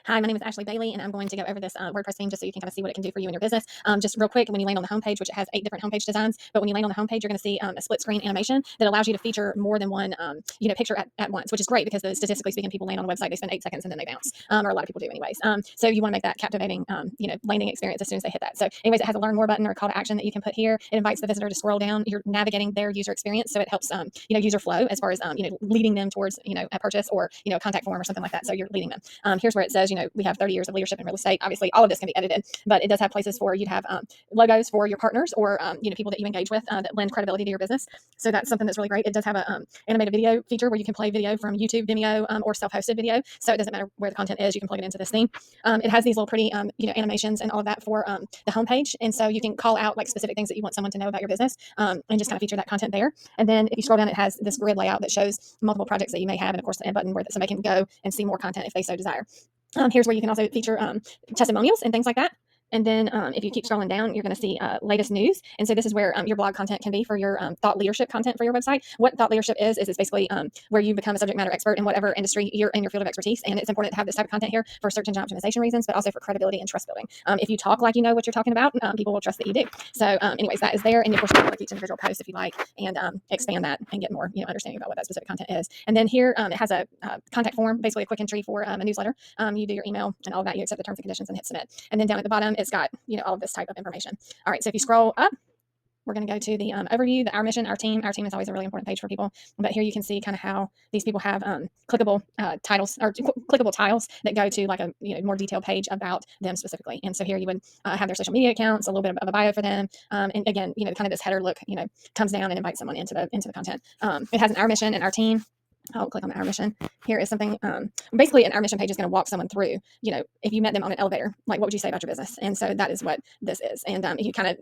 Hi, my name is Ashley Bailey, and I'm going to go over this WordPress theme just so you can kind of see what it can do for you and your business. Just real quick, when you land on the homepage, which it has 8 different homepage designs, but when you land on the homepage, you're going to see a split screen animation that allows you to feature more than one picture at once, which is great because statistically speaking, people land on a website, they spend 8 seconds and then they bounce, or a lot of people do anyways. So you want to make that captivating, landing experience as soon as they hit that. So anyways, it has a learn more button or a call to action that you can put here. It invites the visitor to scroll down. You're navigating their user experience, so it helps user flow as far as leading them towards a purchase or a contact form or something like that. So you're leading them. Here's where it says we have 30 years of leadership in real estate. Obviously, all of this can be edited, but it does have places for you to have logos for your partners or people that you engage with that lend credibility to your business. So that's something that's really great. It does have a animated video feature where you can play video from YouTube, Vimeo, or self-hosted video. So it doesn't matter where the content is, you can plug it into this theme. It has these little pretty animations and all of that for the homepage, and so you can call out like specific things that you want someone to know about your business, and just kind of feature that content there. And then if you scroll down, it has this grid layout that shows multiple projects that you may have, and of course the end button where somebody can go and see more content if they so desire. Here's where you can also feature testimonials and things like that. And then if you keep scrolling down, you're going to see latest news. And so this is where your blog content can be for your thought leadership content for your website. What thought leadership is it's basically where you become a subject matter expert in whatever industry you're in your field of expertise. And it's important to have this type of content here for search engine optimization reasons, but also for credibility and trust building. If you talk like you know what you're talking about, people will trust that you do. So anyways, that is there. And of course, you can like each individual post if you like and expand that and get more understanding about what that specific content is. And then here it has a contact form, basically a quick entry for a newsletter. You do your email and all that. You accept the terms and conditions and hit submit. And then down at the bottom, it's got all of this type of information. All right, so if you scroll up, we're going to go to the overview, our mission, our team. Our team is always a really important page for people. But here you can see kind of how these people have clickable titles or clickable tiles that go to like a more detailed page about them specifically. And so here you would have their social media accounts, a little bit of a bio for them, and again, kind of this header look, comes down and invites someone into the content. It has an our mission and our team. I'll click on the Our Mission. Here is something, basically an Our Mission page is going to walk someone through, if you met them on an elevator, like what would you say about your business? And so that is what this is. And you kind of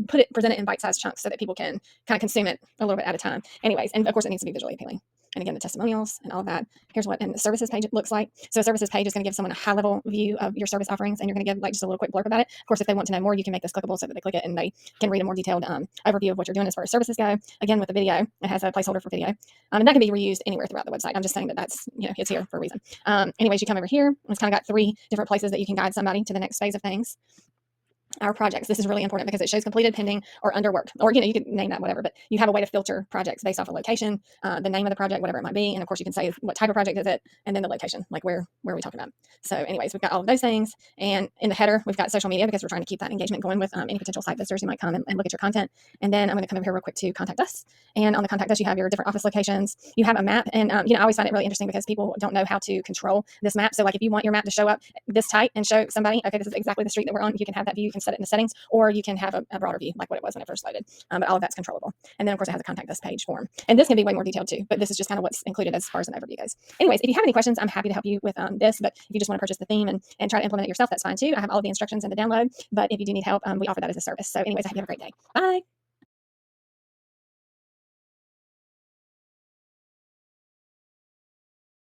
present it in bite-sized chunks so that people can kind of consume it a little bit at a time. Anyways, and of course it needs to be visually appealing. And again, the testimonials and all of that. Here's what in the services page it looks like. So a services page is going to give someone a high-level view of your service offerings, and you're going to give like just a little quick blurb about it. Of course, if they want to know more, you can make this clickable so that they click it and they can read a more detailed overview of what you're doing as far as services go. Again, with the video, it has a placeholder for video, and that can be reused anywhere throughout the website. I'm just saying that that's it's here for a reason. Anyways, you come over here. It's kind of got 3 different places that you can guide somebody to the next phase of things. Our projects. This is really important because it shows completed, pending, or underworked, or you could name that whatever, but you have a way to filter projects based off of location, the name of the project, whatever it might be, and of course you can say what type of project is it, and then the location, like where are we talking about. So anyways, we've got all of those things, and in the header we've got social media because we're trying to keep that engagement going with any potential site visitors who might come and look at your content. And then I'm going to come over here real quick to contact us, and on the contact us you have your different office locations. You have a map, and I always find it really interesting because people don't know how to control this map. So like if you want your map to show up this tight and show somebody, okay, this is exactly the street that we're on, you can have that view, you can set it in the settings, or you can have a broader view like what it was when it first loaded, but all of that's controllable. And then of course it has a contact us page form, and this can be way more detailed too, but this is just kind of what's included as far as an overview goes. Anyways, if you have any questions, I'm happy to help you with this, but if you just want to purchase the theme and try to implement it yourself, that's fine too. I have all of the instructions in the download, but if you do need help, we offer that as a service. So anyways, I hope you have a great day. Bye.